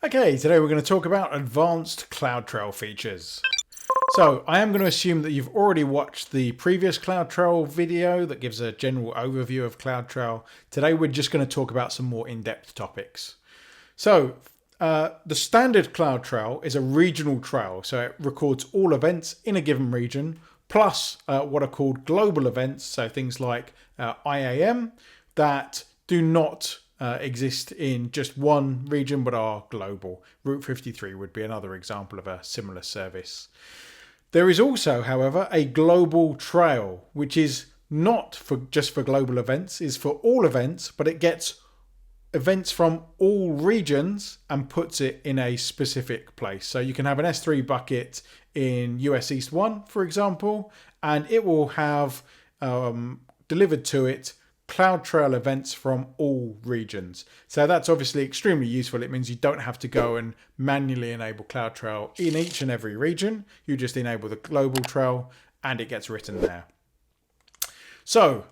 Okay, today we're going to talk about advanced CloudTrail features. So I am going to assume that you've already watched the previous CloudTrail video that gives a general overview of CloudTrail. Today we're just going to talk about some more in-depth topics. So the standard CloudTrail is a regional trail, so it records all events in a given region, plus what are called global events, so things like IAM that do not exist in just one region but are global. Route 53 would be another example of a similar service. There is also, however, a global trail, which is not just for global events, is for all events, but it gets events from all regions and puts it in a specific place. So you can have an S3 bucket in US East 1, for example, and it will have delivered to it CloudTrail events from all regions. So that's obviously extremely useful. It means you don't have to go and manually enable CloudTrail in each and every region. You just enable the global trail and it gets written there. So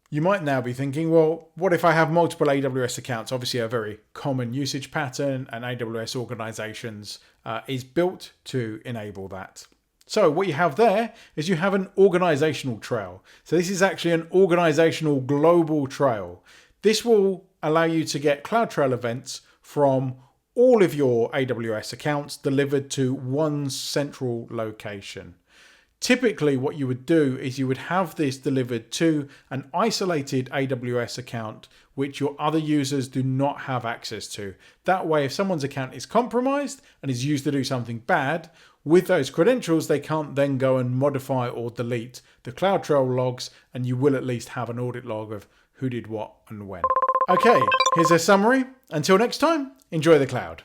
you might now be thinking, well, what if I have multiple AWS accounts? Obviously a very common usage pattern, and AWS organizations is built to enable that. So what you have there is you have an organizational trail. So this is actually an organizational global trail. This will allow you to get CloudTrail events from all of your AWS accounts delivered to one central location. Typically what you would do is you would have this delivered to an isolated AWS account which your other users do not have access to. That way, if someone's account is compromised and is used to do something bad, with those credentials, they can't then go and modify or delete the CloudTrail logs, and you will at least have an audit log of who did what and when. Okay, here's a summary. Until next time, enjoy the cloud.